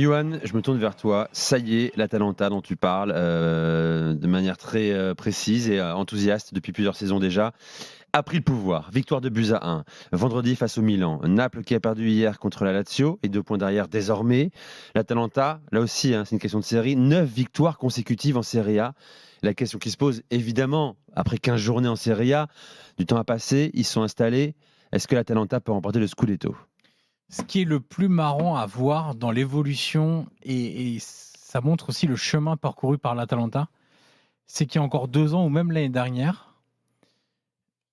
Johan, je me tourne vers toi. Ça y est, l'Atalanta dont tu parles de manière très précise et enthousiaste depuis plusieurs saisons déjà, a pris le pouvoir. Victoire de buts à 1. Vendredi face au Milan. Naples qui a perdu hier contre la Lazio et 2 points derrière désormais. L'Atalanta, là aussi, c'est une question de série. 9 victoires consécutives en Serie A. La question qui se pose, évidemment, après 15 journées en Serie A, du temps a passé, ils sont installés. Est-ce que l'Atalanta peut remporter le Scudetto ? Ce qui est le plus marrant à voir dans l'évolution, et ça montre aussi le chemin parcouru par l'Atalanta, c'est qu'il y a encore 2 ans ou même l'année dernière,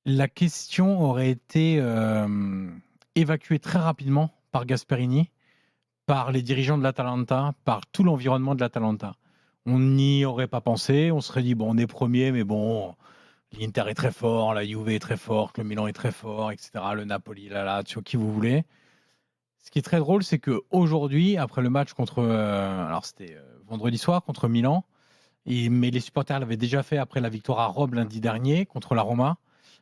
la question aurait été évacuée très rapidement par Gasperini, par les dirigeants de l'Atalanta, par tout l'environnement de l'Atalanta. On n'y aurait pas pensé, on serait dit, bon, on est premier, mais bon, l'Inter est très fort, la Juve est très forte, le Milan est très fort, etc., le Napoli, la Lazio, qui vous voulez. Ce qui est très drôle, c'est qu'aujourd'hui, après le match contre, alors c'était vendredi soir contre Milan, mais les supporters l'avaient déjà fait après la victoire à Rome lundi dernier contre la Roma.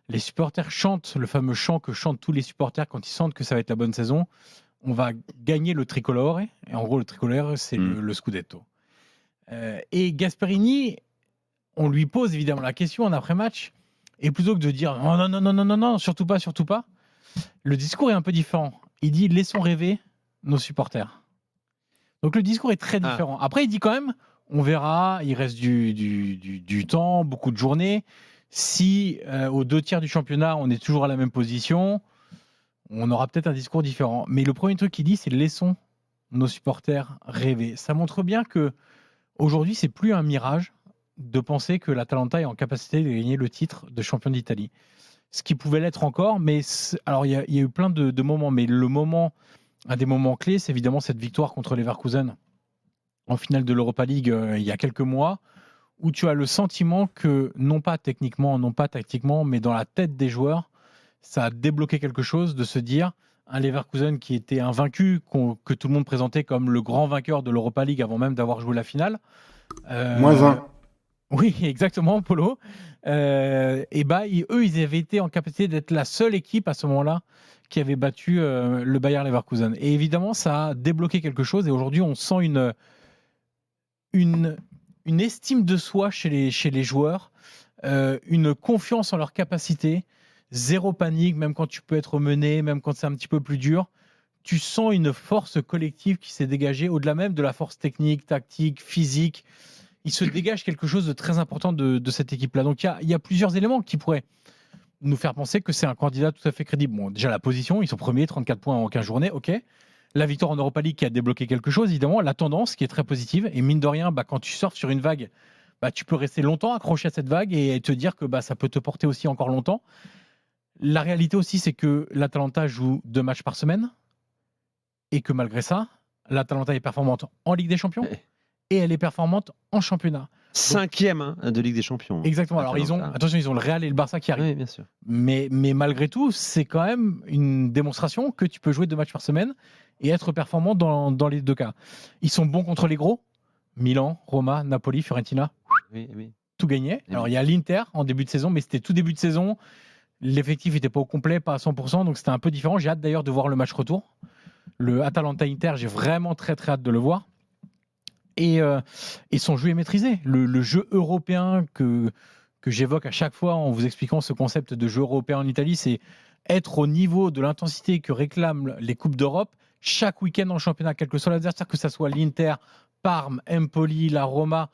Les supporters chantent le fameux chant que chantent tous les supporters quand ils sentent que ça va être la bonne saison. On va gagner le tricolore. Et en gros, le tricolore, c'est le Scudetto. Et Gasperini, on lui pose évidemment la question en après-match. Et plutôt que de dire oh, non, non, non, non, non, non, surtout pas, le discours est un peu différent. Il dit laissons rêver nos supporters. Donc le discours est très différent. Après, il dit quand même on verra, il reste du temps, beaucoup de journées. Si aux 2 tiers du championnat, on est toujours à la même position, on aura peut-être un discours différent. Mais le premier truc qu'il dit, c'est laissons nos supporters rêver. Ça montre bien que aujourd'hui, c'est plus un mirage de penser que l'Atalanta est en capacité de gagner le titre de champion d'Italie. Ce qui pouvait l'être encore, mais alors il y a eu plein de moments, mais un des moments clés, c'est évidemment cette victoire contre Leverkusen en finale de l'Europa League il y a quelques mois, où tu as le sentiment que, non pas techniquement, non pas tactiquement, mais dans la tête des joueurs, ça a débloqué quelque chose de se dire un Leverkusen qui était invaincu, que tout le monde présentait comme le grand vainqueur de l'Europa League avant même d'avoir joué la finale. -1. Oui, exactement, Polo. Et bah, eux, ils avaient été en capacité d'être la seule équipe à ce moment-là qui avait battu le Bayer Leverkusen. Et évidemment, ça a débloqué quelque chose. Et aujourd'hui, on sent une estime de soi chez les joueurs, une confiance en leur capacité, zéro panique, même quand tu peux être mené, même quand c'est un petit peu plus dur. Tu sens une force collective qui s'est dégagée, au-delà même de la force technique, tactique, physique. Il se dégage quelque chose de très important de cette équipe-là. Donc il y a plusieurs éléments qui pourraient nous faire penser que c'est un candidat tout à fait crédible. Bon, déjà la position, ils sont premiers, 34 points en 15 journées, ok. La victoire en Europa League qui a débloqué quelque chose, évidemment. La tendance qui est très positive. Et mine de rien, quand tu surfes sur une vague, tu peux rester longtemps accroché à cette vague et te dire que ça peut te porter aussi encore longtemps. La réalité aussi, c'est que l'Atalanta joue 2 matchs par semaine et que malgré ça, l'Atalanta est performante en Ligue des Champions et elle est performante en championnat. 5e de Ligue des Champions. Exactement. Alors ils ont le Real et le Barça qui arrivent. Oui, bien sûr. Mais malgré tout, c'est quand même une démonstration que tu peux jouer 2 matchs par semaine et être performant dans les 2 cas. Ils sont bons contre les gros. Milan, Roma, Napoli, Fiorentina. Oui. Tout gagné. Alors il y a l'Inter en début de saison, mais c'était tout début de saison. L'effectif n'était pas au complet, pas à 100%, donc c'était un peu différent. J'ai hâte d'ailleurs de voir le match retour. Le Atalanta-Inter, j'ai vraiment très très hâte de le voir. Et son jeu est maîtrisé. Le jeu européen que j'évoque à chaque fois en vous expliquant ce concept de jeu européen en Italie, c'est être au niveau de l'intensité que réclament les Coupes d'Europe chaque week-end en championnat, quel que soit l'adversaire, que ce soit l'Inter, Parme, Empoli, la Roma,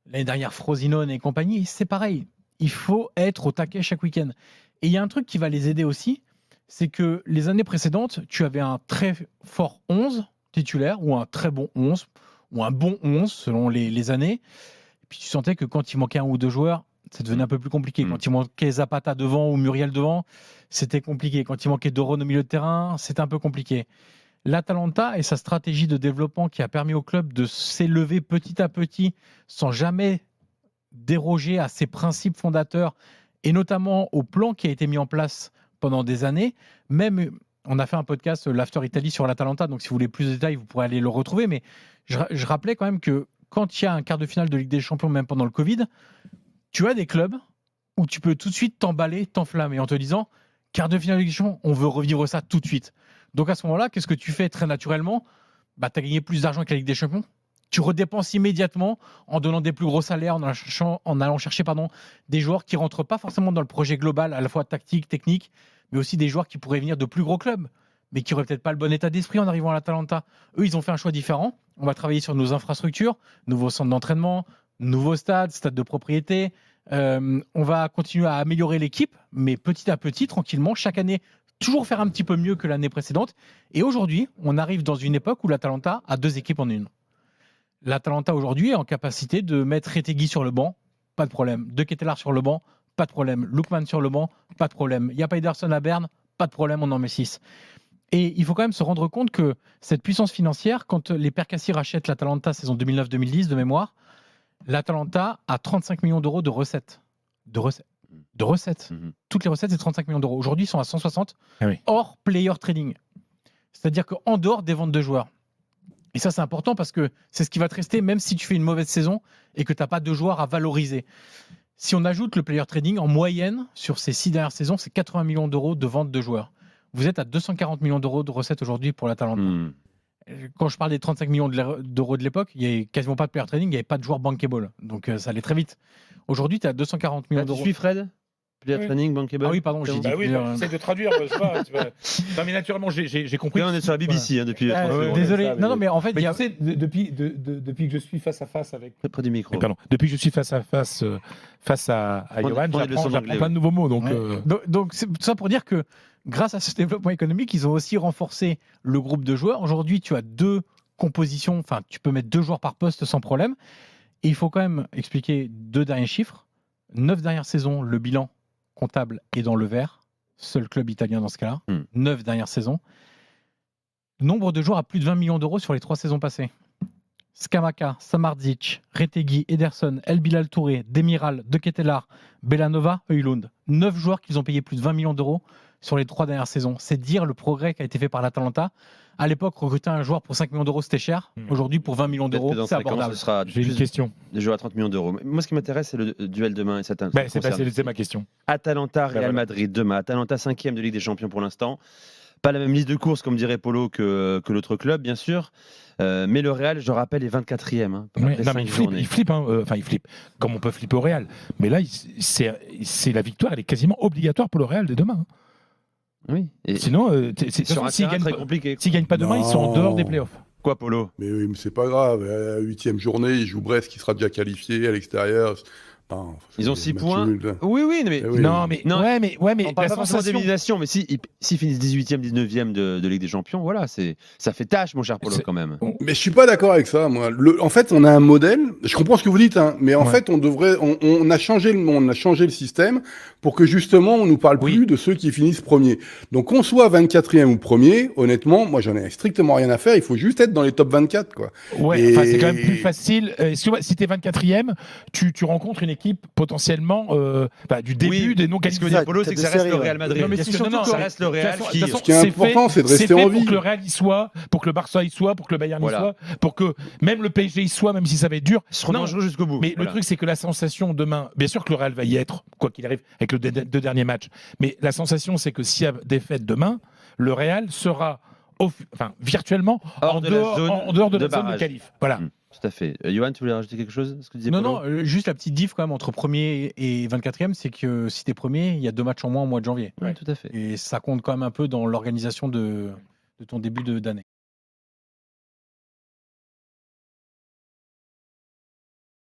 l'année dernière Frosinone et compagnie, c'est pareil. Il faut être au taquet chaque week-end. Et il y a un truc qui va les aider aussi, c'est que les années précédentes, tu avais un très fort 11 titulaire ou un très bon 11 ou un bon 11 selon les années. Et puis tu sentais que quand il manquait 1 ou 2 joueurs, ça devenait un peu plus compliqué. Quand il manquait Zapata devant ou Muriel devant, c'était compliqué. Quand il manquait Doron au milieu de terrain, c'était un peu compliqué. L'Atalanta et sa stratégie de développement qui a permis au club de s'élever petit à petit sans jamais déroger à ses principes fondateurs et notamment au plan qui a été mis en place pendant des années. Même, on a fait un podcast, l'After Italy, sur l'Atalanta, donc si vous voulez plus de détails, vous pourrez aller le retrouver. Mais je rappelais quand même que quand il y a un quart de finale de Ligue des Champions, même pendant le Covid, tu as des clubs où tu peux tout de suite t'emballer, t'enflammer en te disant quart de finale de Ligue des Champions, on veut revivre ça tout de suite. Donc à ce moment-là, qu'est-ce que tu fais très naturellement ? bah, tu as gagné plus d'argent que la Ligue des Champions. Tu redépenses immédiatement en donnant des plus gros salaires, en allant chercher des joueurs qui ne rentrent pas forcément dans le projet global, à la fois tactique, technique, mais aussi des joueurs qui pourraient venir de plus gros clubs, mais qui n'auraient peut-être pas le bon état d'esprit en arrivant à l'Atalanta. Eux, ils ont fait un choix différent. On va travailler sur nos infrastructures, nouveaux centres d'entraînement, nouveaux stades de propriété. On va continuer à améliorer l'équipe, mais petit à petit, tranquillement, chaque année, toujours faire un petit peu mieux que l'année précédente. Et aujourd'hui, on arrive dans une époque où l'Atalanta a 2 équipes en une. L'Atalanta aujourd'hui est en capacité de mettre Retegui sur le banc, pas de problème. De Ketelaere sur le banc, pas de problème. Lookman sur le banc, pas de problème. Il n'y a pas Ederson à Berne, pas de problème, on en met 6. Et il faut quand même se rendre compte que cette puissance financière, quand les Percassi rachètent l'Atalanta saison 2009-2010 de mémoire, l'Atalanta a 35 millions d'euros de recettes. De recettes. Toutes les recettes, c'est 35 millions d'euros. Aujourd'hui, ils sont à 160, hors player trading. C'est-à-dire qu'en dehors des ventes de joueurs. Et ça, c'est important parce que c'est ce qui va te rester, même si tu fais une mauvaise saison et que tu n'as pas de joueurs à valoriser. Si on ajoute le player trading, en moyenne, sur ces 6 dernières saisons, c'est 80 millions d'euros de vente de joueurs. Vous êtes à 240 millions d'euros de recettes aujourd'hui pour l'Atalanta. Quand je parle des 35 millions d'euros de l'époque, il n'y avait quasiment pas de player trading, il n'y avait pas de joueurs bankable. Donc ça allait très vite. Aujourd'hui, tu es à 240 millions d'euros. Tu suis Fred? Player trading, bankable. Ah oui, pardon, j'ai dit. J'essaie de traduire. Non, mais naturellement, j'ai compris. Là, on est sur la BBC depuis 30 secondes. Désolé. Non, mais en fait, tu sais, depuis que je suis face à face avec. Près du micro. Pardon. Depuis que je suis face à face face à Johan, j'apprends plein de nouveaux mots. Donc c'est tout ça pour dire que grâce à ce développement économique, ils ont aussi renforcé le groupe de joueurs. Aujourd'hui, tu as 2 compositions. Enfin, tu peux mettre 2 joueurs par poste sans problème. Et il faut quand même expliquer 2 derniers chiffres. 9 dernières saisons, le bilan comptable est dans le vert. Seul club italien dans ce cas-là. 9 dernières saisons. Nombre de joueurs à plus de 20 millions d'euros sur les 3 saisons passées. Scamacca, Samardzic, Retegui, Ederson, El Bilal Touré, Demiral, De Ketelaere, Bellanova, Højlund. 9 joueurs qu'ils ont payé plus de 20 millions d'euros sur les 3 dernières saisons. C'est dire le progrès qui a été fait par l'Atalanta. À l'époque, recruter un joueur pour 5 millions d'euros, c'était cher. Aujourd'hui, pour 20 millions d'euros, c'est abordable. J'ai une question. Des joueurs à 30 millions d'euros. Moi, ce qui m'intéresse, c'est le duel demain. C'est ma question. Atalanta, Real Madrid demain. Atalanta 5e de Ligue des Champions pour l'instant. Pas la même liste de courses, comme dirait Polo, que l'autre club, bien sûr. Mais le Real, je rappelle, est 24e. Il flippe. Il flippe. Comme on peut flipper au Real. Mais là, c'est la victoire, elle est quasiment obligatoire pour le Real dès demain. Oui. Et sinon, s'ils ne gagnent pas demain, ils sont en dehors des playoffs. Quoi, Polo? Mais oui, mais c'est pas grave. À la 8e journée, ils jouent Brest qui sera déjà qualifié à l'extérieur. Non, ils ont 6 points. Oui, mais on parle pas forcément d'élimination, mais s'ils finissent 18e, 19e de Ligue des Champions, voilà, ça fait tâche, mon cher Polo, quand même. Mais je suis pas d'accord avec ça, moi. En fait, on a un modèle. Je comprends ce que vous dites, hein, mais en fait, on a changé le système pour que justement, on nous parle plus de ceux qui finissent premiers. Donc, qu'on soit 24e ou premier, honnêtement, moi, j'en ai strictement rien à faire. Il faut juste être dans les top 24, quoi. Ouais, c'est quand même plus facile. Si t'es 24e, tu rencontres une équipe potentiellement du début des non qualifiés. Ce que dit Polo, c'est que ça reste le Real Madrid. Ça reste le Real qui... Ce qui est important, c'est de rester en vie. Pour que le Real y soit, pour que le Barça y soit, pour que le Bayern y soit, pour que même le PSG y soit, même si ça va être dur. Ils seront dangereux jusqu'au bout. Mais le truc, c'est que la sensation demain, bien sûr que le Real va y être, quoi qu'il arrive, avec les 2 derniers matchs. Mais la sensation, c'est que s'il y a défaite demain, le Real sera virtuellement en dehors de la zone de qualif. Voilà. Tout à fait. Johan, tu voulais rajouter quelque chose, ce que disait Non, Polo? juste la petite diff quand même entre premier et 24e, c'est que si t'es premier, il y a 2 matchs en moins au mois de janvier. Oui, tout à fait. Et ça compte quand même un peu dans l'organisation de ton début d'année.